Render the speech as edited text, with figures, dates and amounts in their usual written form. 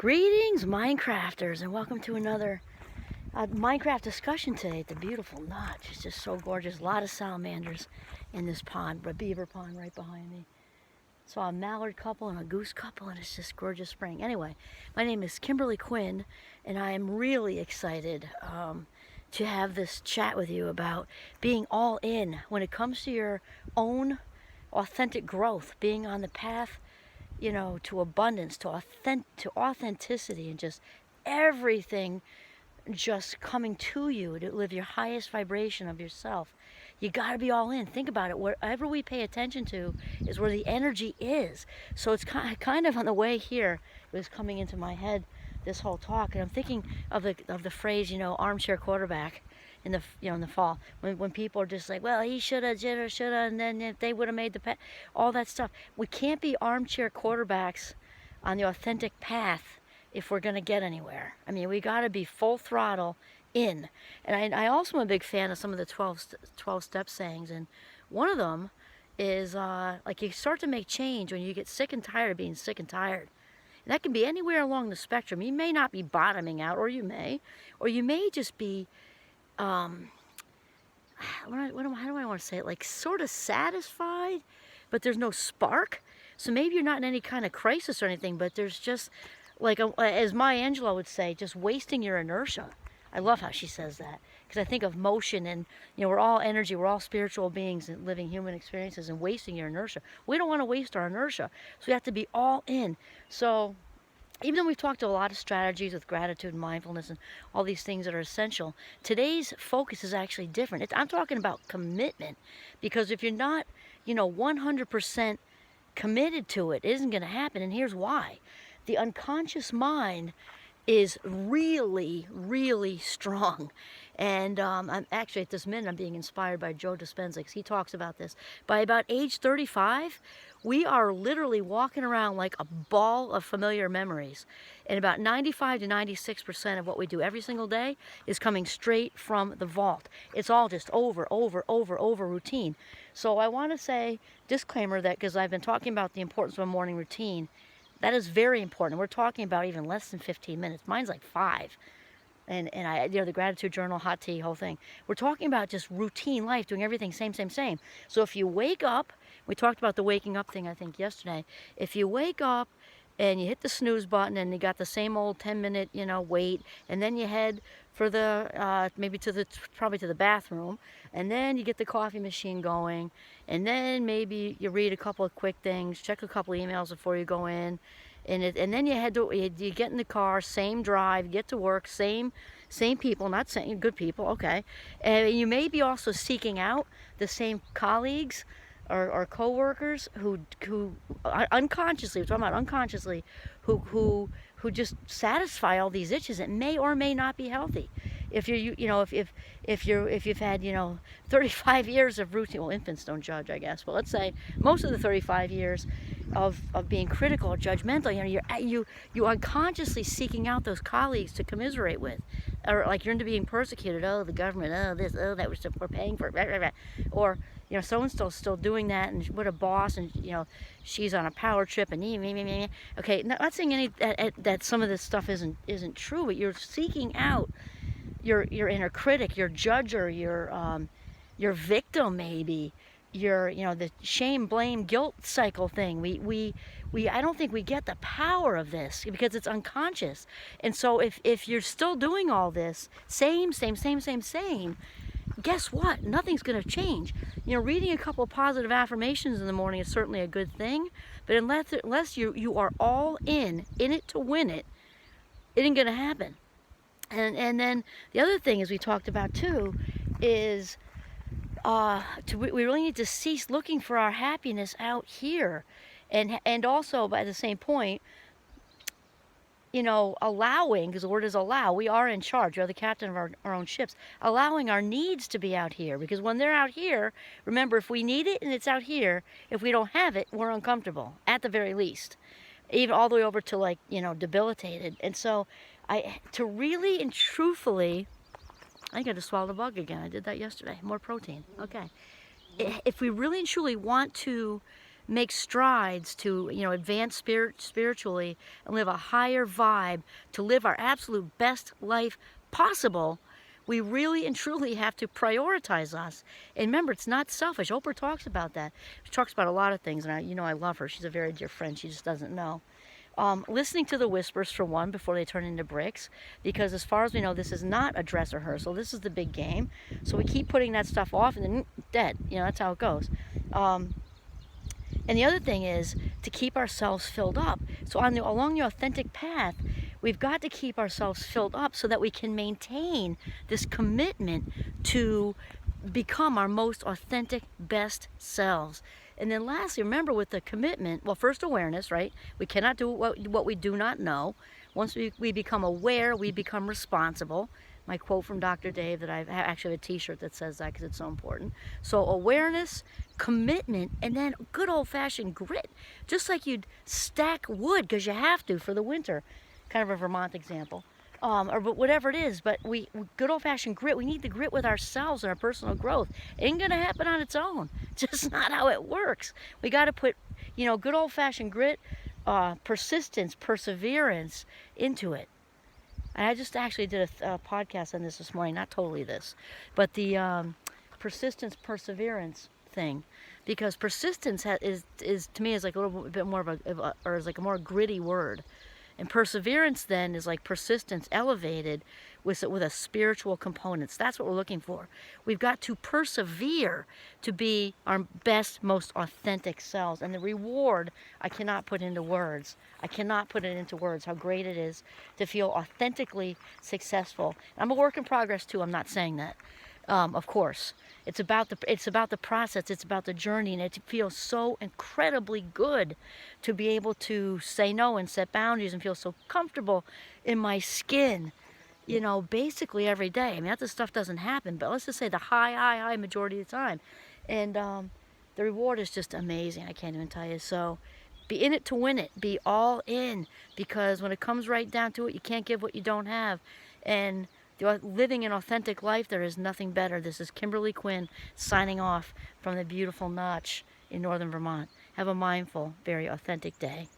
Greetings, Minecrafters, and welcome to another Minecraft discussion today at the beautiful Notch. It's just so gorgeous. A lot of salamanders in this pond, a beaver pond right behind me. Saw a mallard couple and a goose couple, and it's just gorgeous spring. Anyway, my name is Kimberly Quinn, and I am really excited to have this chat with you about being all in when it comes to your own authentic growth, being on the path, to abundance, to authenticity, and just everything just coming to you to live your highest vibration of yourself. You got to be all in. Think about it. Wherever we pay attention to is where the energy is. So it's kind of on the way here. It was coming into my head, this whole talk, and I'm thinking of the phrase, armchair quarterback. In the fall, when people are just like, well, he shoulda, and then if they would have made all that stuff. We can't be armchair quarterbacks on the authentic path if we're going to get anywhere. I mean, we got to be full throttle in. And I also am a big fan of some of the 12-step sayings, and one of them is like you start to make change when you get sick and tired of being sick and tired. And that can be anywhere along the spectrum. You may not be bottoming out, or you may just be how do I want to say it? Like sort of satisfied, but there's no spark. So maybe you're not in any kind of crisis or anything, but there's just like, as Maya Angelou would say, just wasting your inertia. I love how she says that, because I think of motion, and we're all energy, we're all spiritual beings and living human experiences, and wasting your inertia. We don't want to waste our inertia, so we have to be all in. So even though we've talked to a lot of strategies with gratitude and mindfulness and all these things that are essential, today's focus is actually different. I'm talking about commitment, because if you're not, 100% committed to it, it isn't going to happen. And here's why. The unconscious mind is really, really strong. And I'm actually, at this minute, I'm being inspired by Joe Dispenza, because he talks about this. By about age 35, we are literally walking around like a ball of familiar memories. And about 95 to 96% of what we do every single day is coming straight from the vault. It's all just over routine. So I want to say, disclaimer, that because I've been talking about the importance of a morning routine, that is very important. We're talking about even less than 15 minutes. Mine's like 5. And I, the gratitude journal, hot tea, whole thing. We're talking about just routine life, doing everything same. So if you wake up, we talked about the waking up thing, I think, yesterday. If you wake up and you hit the snooze button and you got the same old 10-minute, wait, and then you head for the, probably to the bathroom, and then you get the coffee machine going, and then maybe you read a couple of quick things, check a couple of emails before you go in, and then you get in the car, same drive, get to work, same people, not saying good people, okay, and you may be also seeking out the same colleagues or co-workers who unconsciously, we're talking about unconsciously, who just satisfy all these itches. It may or may not be healthy. If you've had 35 years of routine, well, infants don't judge, I guess, but let's say most of the 35 years of being critical or judgmental, you unconsciously seeking out those colleagues to commiserate with, or like you're into being persecuted. Oh, the government. Oh, this. Oh, that we're paying for. Blah, blah, blah. Or so and so's still doing that, and what a boss, and she's on a power trip, and me. Okay, not saying that some of this stuff isn't true, but you're seeking out your inner critic, your judger, your victim, maybe. The shame, blame, guilt cycle thing. I don't think we get the power of this because it's unconscious. And so if you're still doing all this, same, guess what? Nothing's going to change. Reading a couple of positive affirmations in the morning is certainly a good thing, but unless you are all in it to win it, it ain't going to happen. And then the other thing, as we talked about too, is we really need to cease looking for our happiness out here, and also by the same point, allowing, because the word is allow, we are in charge, we are the captain of our own ships, allowing our needs to be out here, because when they're out here, remember, if we need it and it's out here, if we don't have it, we're uncomfortable, at the very least, even all the way over to debilitated. And so to really and truthfully, I think I just swallowed a bug again. I did that yesterday. More protein. Okay. If we really and truly want to make strides to, advance spiritually and live a higher vibe, to live our absolute best life possible, we really and truly have to prioritize us. And remember, it's not selfish. Oprah talks about that. She talks about a lot of things, and I love her. She's a very dear friend. She just doesn't know. Listening to the whispers, for one, before they turn into bricks, because as far as we know, this is not a dress rehearsal. This is the big game. So we keep putting that stuff off, and then dead. That's how it goes. And the other thing is to keep ourselves filled up. So along the authentic path, we've got to keep ourselves filled up so that we can maintain this commitment to become our most authentic, best selves. And then lastly, remember with the commitment, well, first awareness, right? We cannot do what we do not know. Once we become aware, we become responsible. My quote from Dr. Dave that I actually have a t-shirt that says that because it's so important. So awareness, commitment, and then good old-fashioned grit. Just like you'd stack wood because you have to for the winter. Kind of a Vermont example. Or whatever it is, but good old-fashioned grit. We need the grit with ourselves and our personal growth. It ain't gonna happen on its own. It's just not how it works. We got to put, good old-fashioned grit, persistence, perseverance into it. And I just actually did a podcast on this morning. Not totally this, but the persistence, perseverance thing, because persistence is to me is like a little bit more or is like a more gritty word. And perseverance then is like persistence elevated with a spiritual components. That's what we're looking for. We've got to persevere to be our best, most authentic selves. And the reward, I cannot put into words. I cannot put it into words how great it is to feel authentically successful. I'm a work in progress too. I'm not saying that. Of course, it's about the process. It's about the journey, and it feels so incredibly good to be able to say no and set boundaries and feel so comfortable in my skin. Basically every day. I mean, that stuff doesn't happen, but let's just say the high majority of the time, and the reward is just amazing. I can't even tell you. So, be in it to win it. Be all in, because when it comes right down to it, you can't give what you don't have, and living an authentic life, there is nothing better. This is Kimberly Quinn signing off from the beautiful Notch in northern Vermont. Have a mindful, very authentic day.